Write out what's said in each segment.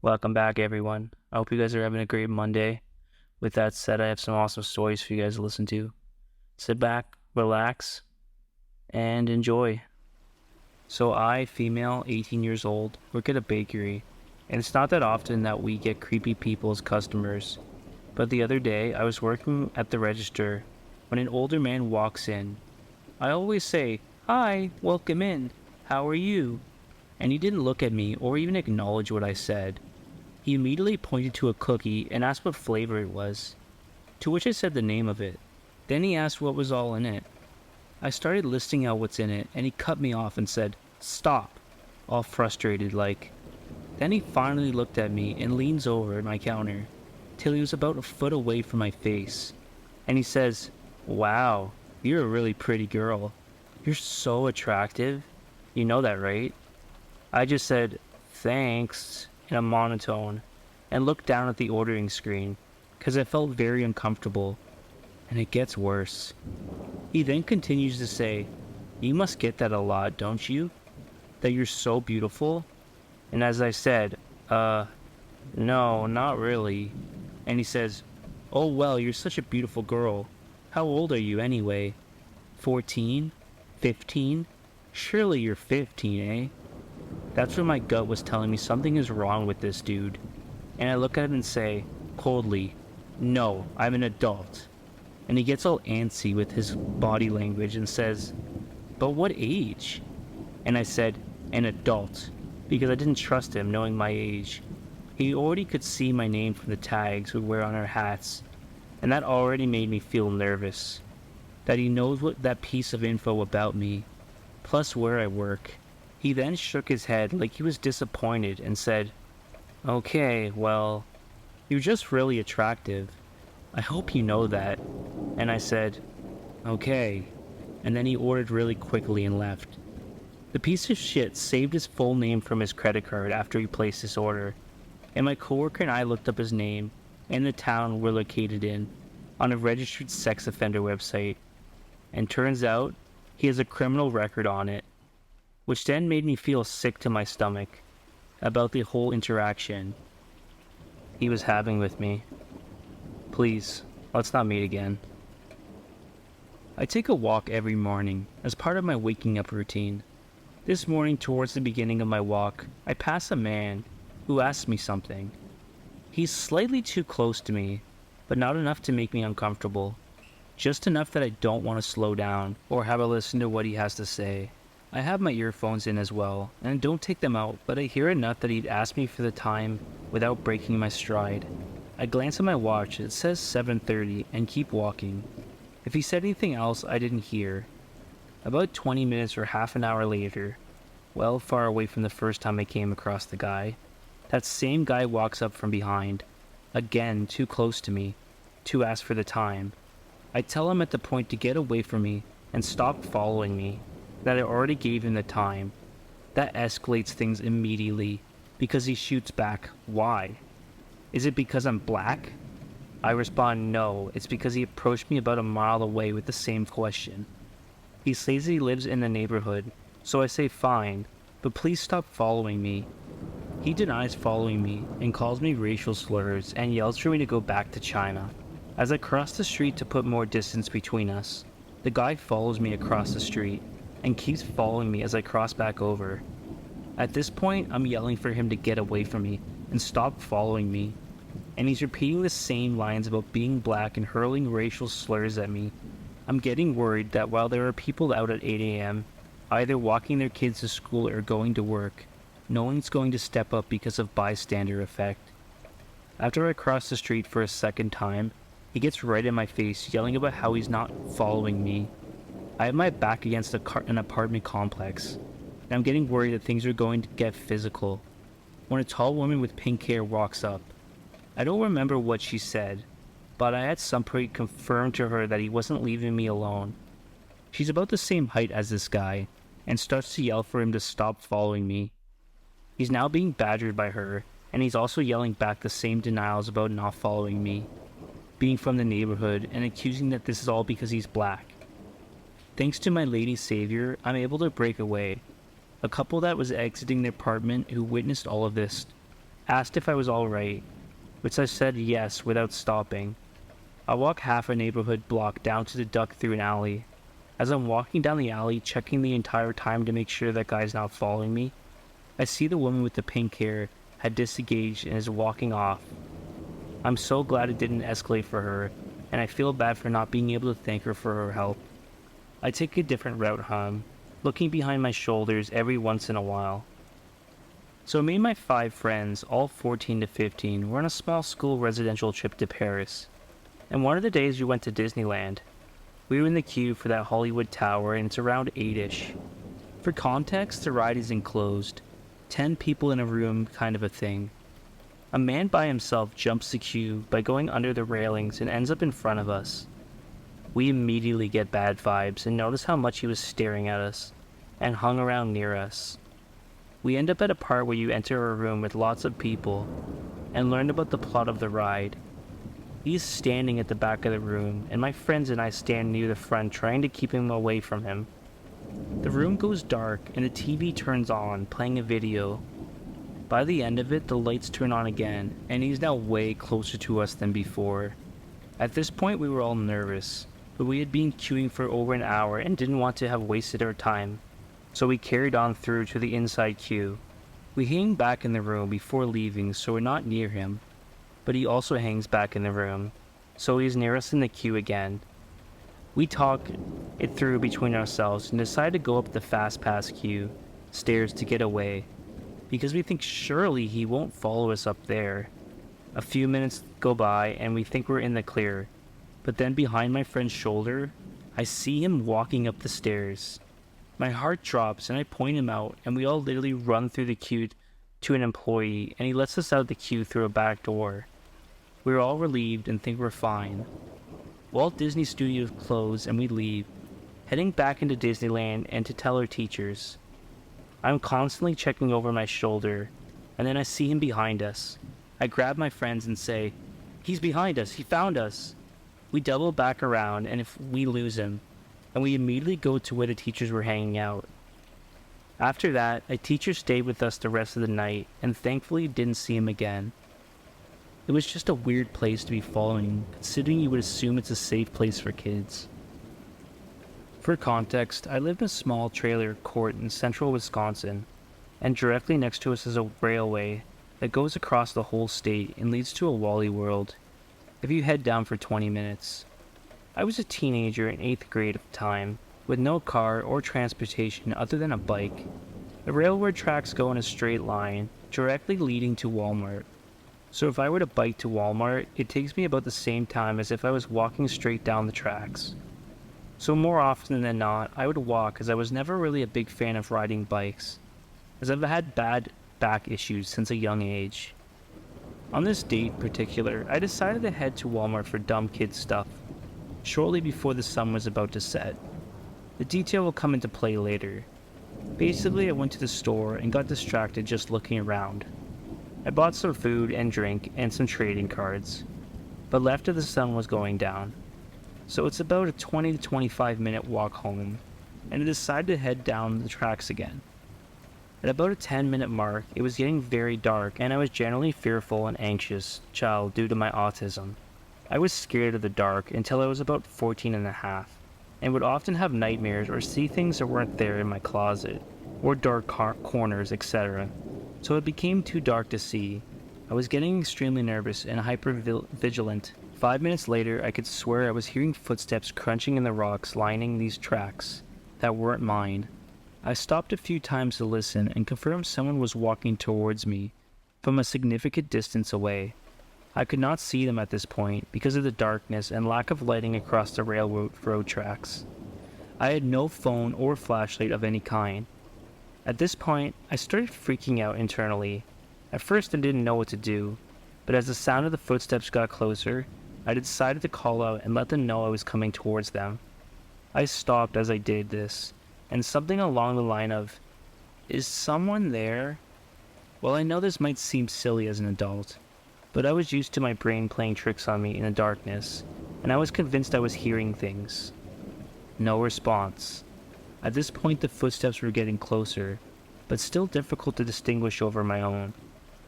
Welcome back, everyone. I hope you guys are having a great Monday. With that said, I have some awesome stories for you guys to listen to. Sit back, relax, and enjoy. So I, female, 18 years old, work at a bakery, and it's not that often that we get creepy people as customers. But the other day, I was working at the register when an older man walks in. I always say, "Hi, welcome in. How are you?" And he didn't look at me or even acknowledge what I said. He immediately pointed to a cookie and asked what flavor it was, to which I said the name of it. Then he asked what was all in it. I started listing out what's in it, and he cut me off and said, "Stop," all frustrated like. Then he finally looked at me and leans over at my counter, till he was about a foot away from my face. And he says, "Wow, you're a really pretty girl. You're so attractive. You know that, right?" I just said, "Thanks," in a monotone, and looked down at the ordering screen, because I felt very uncomfortable. And it gets worse. He then continues to say, "You must get that a lot, don't you? That you're so beautiful?" And as I said, no, not really." And he says, "Oh well, you're such a beautiful girl. How old are you anyway? 14? 15? Surely you're 15, eh?" That's when my gut was telling me something is wrong with this dude. And I look at him and say, coldly, "No, I'm an adult." And he gets all antsy with his body language and says, "But what age?" And I said, "An adult," because I didn't trust him knowing my age. He already could see my name from the tags we wear on our hats, and that already made me feel nervous. That he knows that piece of info about me, plus where I work. He then shook his head like he was disappointed and said, "Okay, well, you're just really attractive. I hope you know that." And I said, "Okay." And then he ordered really quickly and left. The piece of shit saved his full name from his credit card after he placed his order, and my coworker and I looked up his name and the town we're located in on a registered sex offender website, and turns out he has a criminal record on it, which then made me feel sick to my stomach about the whole interaction he was having with me. Please, let's not meet again. I take a walk every morning as part of my waking up routine. This morning, towards the beginning of my walk, I pass a man who asks me something. He's slightly too close to me, but not enough to make me uncomfortable. Just enough that I don't want to slow down or have a listen to what he has to say. I have my earphones in as well, and I don't take them out, but I hear enough that he'd ask me for the time without breaking my stride. I glance at my watch, it says 7:30, and keep walking. If he said anything else, I didn't hear. About 20 minutes or half an hour later, well far away from the first time I came across the guy, that same guy walks up from behind, again too close to me, to ask for the time. I tell him at the point to get away from me and stop following me, that I already gave him the time. That escalates things immediately, because he shoots back, "Why? Is it because I'm black?" I respond, "No, it's because he approached me about a mile away with the same question." He says he lives in the neighborhood, so I say fine, but please stop following me. He denies following me and calls me racial slurs and yells for me to go back to China. As I cross the street to put more distance between us, the guy follows me across the street and keeps following me as I cross back over. At this point, I'm yelling for him to get away from me and stop following me, and he's repeating the same lines about being black and hurling racial slurs at me. I'm getting worried that while there are people out at 8 a.m., either walking their kids to school or going to work, no one's going to step up because of bystander effect. After I cross the street for a second time, he gets right in my face, yelling about how he's not following me. I have my back against an apartment complex, and I'm getting worried that things are going to get physical, when a tall woman with pink hair walks up. I don't remember what she said, but I at some point confirmed to her that he wasn't leaving me alone. She's about the same height as this guy, and starts to yell for him to stop following me. He's now being badgered by her, and he's also yelling back the same denials about not following me, being from the neighborhood, and accusing that this is all because he's black. Thanks to my lady savior, I'm able to break away. A couple that was exiting their apartment who witnessed all of this asked if I was alright, which I said yes without stopping. I walk half a neighborhood block down to the duck through an alley. As I'm walking down the alley, checking the entire time to make sure that guy's not following me, I see the woman with the pink hair had disengaged and is walking off. I'm so glad it didn't escalate for her, and I feel bad for not being able to thank her for her help. I take a different route home, looking behind my shoulders every once in a while. So me and my 5 friends, all 14 to 15, were on a small school residential trip to Paris. And one of the days we went to Disneyland. We were in the queue for that Hollywood Tower, and it's around 8-ish. For context, the ride is enclosed. 10 people in a room kind of a thing. A man by himself jumps the queue by going under the railings and ends up in front of us. We immediately get bad vibes and notice how much he was staring at us, and hung around near us. We end up at a part where you enter a room with lots of people, and learn about the plot of the ride. He's standing at the back of the room, and my friends and I stand near the front trying to keep him away from him. The room goes dark, and the TV turns on, playing a video. By the end of it, the lights turn on again, and he's now way closer to us than before. At this point, we were all nervous, but we had been queuing for over an hour and didn't want to have wasted our time, so we carried on through to the inside queue. We hang back in the room before leaving, so we're not near him. But he also hangs back in the room, so he's near us in the queue again. We talk it through between ourselves and decide to go up the fast pass queue stairs to get away, because we think surely he won't follow us up there. A few minutes go by and we think we're in the clear, but then behind my friend's shoulder, I see him walking up the stairs. My heart drops and I point him out, and we all literally run through the queue to an employee, and he lets us out of the queue through a back door. We're all relieved and think we're fine. Walt Disney Studios close and we leave, heading back into Disneyland and to tell our teachers. I'm constantly checking over my shoulder, and then I see him behind us. I grab my friends and say, "He's behind us, he found us." We double back around, and if we lose him, and we immediately go to where the teachers were hanging out. After that, a teacher stayed with us the rest of the night, and thankfully didn't see him again. It was just a weird place to be following, considering you would assume it's a safe place for kids. For context, I live in a small trailer court in central Wisconsin, and directly next to us is a railway that goes across the whole state and leads to a Wally World, if you head down for 20 minutes. I was a teenager in 8th grade at the time, with no car or transportation other than a bike. The railroad tracks go in a straight line, directly leading to Walmart. So if I were to bike to Walmart, it takes me about the same time as if I was walking straight down the tracks. So more often than not, I would walk, as I was never really a big fan of riding bikes, as I've had bad back issues since a young age. On this date in particular, I decided to head to Walmart for dumb kid stuff, shortly before the sun was about to set. The detail will come into play later. Basically, I went to the store and got distracted just looking around. I bought some food and drink and some trading cards, but left as the sun was going down. So it's about a 20 to 25 minute walk home, and I decided to head down the tracks again. At about a 10-minute mark, it was getting very dark, and I was generally fearful and anxious child due to my autism. I was scared of the dark until I was about 14 and a half, and would often have nightmares or see things that weren't there in my closet, or dark corners, etc. So it became too dark to see. I was getting extremely nervous and hyper-vigilant. 5 minutes later, I could swear I was hearing footsteps crunching in the rocks lining these tracks that weren't mine. I stopped a few times to listen and confirmed someone was walking towards me from a significant distance away. I could not see them at this point because of the darkness and lack of lighting across the railroad tracks. I had no phone or flashlight of any kind. At this point, I started freaking out internally. At first I didn't know what to do, but as the sound of the footsteps got closer, I decided to call out and let them know I was coming towards them. I stopped as I did this, and something along the line of, "Is someone there?" Well, I know this might seem silly as an adult, but I was used to my brain playing tricks on me in the darkness, and I was convinced I was hearing things. No response. At this point the footsteps were getting closer, but still difficult to distinguish over my own.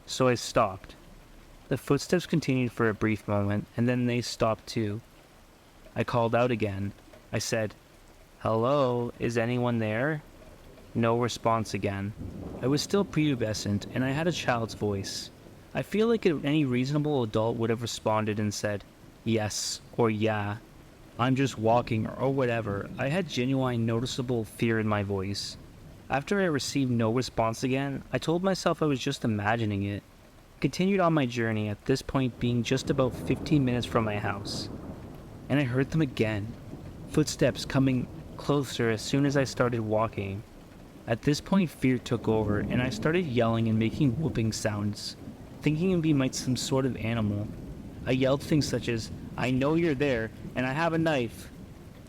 so I stopped. The footsteps continued for a brief moment, and then they stopped too. I called out again. I said, "Hello, is anyone there?" No response again. I was still prepubescent, and I had a child's voice. I feel like any reasonable adult would have responded and said, "Yes," or "Yeah, I'm just walking," or whatever. I had genuine, noticeable fear in my voice. After I received no response again, I told myself I was just imagining it. Continued on my journey, at this point being just about 15 minutes from my house. And I heard them again. Footsteps coming closer as soon as I started walking. At this point, fear took over, and I started yelling and making whooping sounds, thinking it would be some sort of animal. I yelled things such as, "I know you're there, and I have a knife,"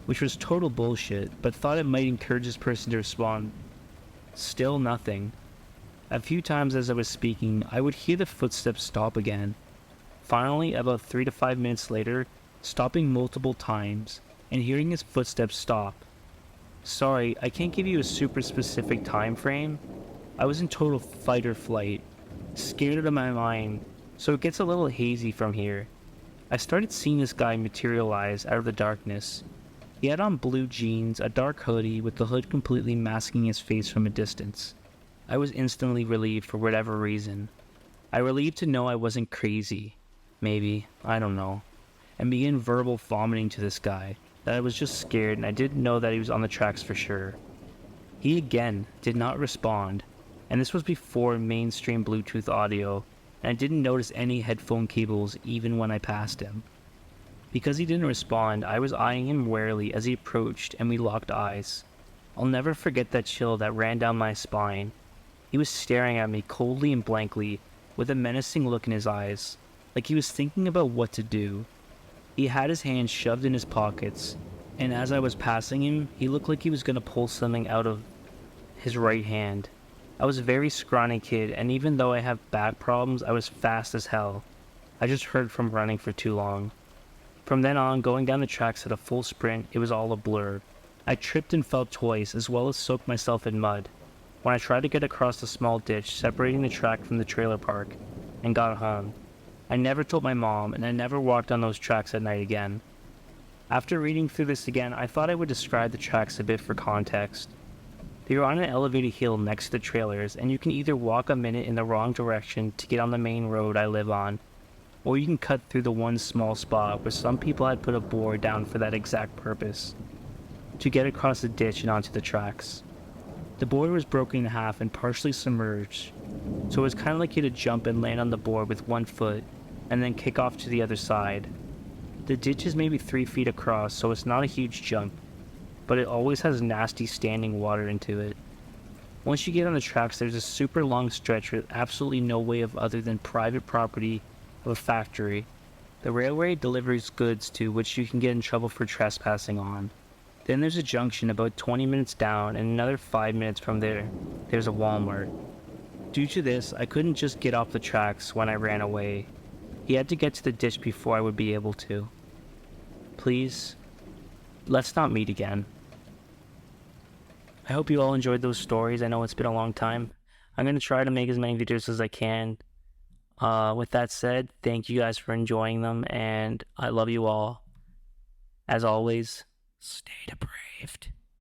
which was total bullshit, but thought it might encourage this person to respond. Still nothing. A few times as I was speaking, I would hear the footsteps stop again. Finally, about 3 to 5 minutes later, stopping multiple times, and hearing his footsteps stop. Sorry, I can't give you a super specific time frame. I was in total fight or flight, scared out of my mind, so it gets a little hazy from here. I started seeing this guy materialize out of the darkness. He had on blue jeans, a dark hoodie with the hood completely masking his face from a distance. I was instantly relieved for whatever reason. I relieved to know I wasn't crazy. Maybe, I don't know. And began verbal vomiting to this guy. That I was just scared and I didn't know that he was on the tracks for sure. He again did not respond, and this was before mainstream Bluetooth audio, and I didn't notice any headphone cables even when I passed him. Because he didn't respond, I was eyeing him warily as he approached and we locked eyes. I'll never forget that chill that ran down my spine. He was staring at me coldly and blankly, with a menacing look in his eyes, like he was thinking about what to do. He had his hands shoved in his pockets, and as I was passing him, he looked like he was going to pull something out of his right hand. I was a very scrawny kid, and even though I have back problems, I was fast as hell. I just hurt from running for too long. From then on, going down the tracks at a full sprint, it was all a blur. I tripped and fell twice, as well as soaked myself in mud, when I tried to get across the small ditch separating the track from the trailer park, and got home. I never told my mom, and I never walked on those tracks at night again. After reading through this again, I thought I would describe the tracks a bit for context. They are on an elevated hill next to the trailers, and you can either walk a minute in the wrong direction to get on the main road I live on, or you can cut through the one small spot where some people had put a board down for that exact purpose, to get across the ditch and onto the tracks. The board was broken in half and partially submerged, so it was kind of like you had to jump and land on the board with one foot, and then kick off to the other side. The ditch is maybe 3 feet across, so it's not a huge jump, but it always has nasty standing water into it. Once you get on the tracks, there's a super long stretch with absolutely no way of other than private property of a factory. The railway delivers goods to which you can get in trouble for trespassing on. Then there's a junction about 20 minutes down, and another 5 minutes from there, there's a Walmart. Due to this, I couldn't just get off the tracks when I ran away. He had to get to the ditch before I would be able to. Please, let's not meet again. I hope you all enjoyed those stories. I know it's been a long time. I'm going to try to make as many videos as I can. With that said, thank you guys for enjoying them, and I love you all. As always, stay depraved.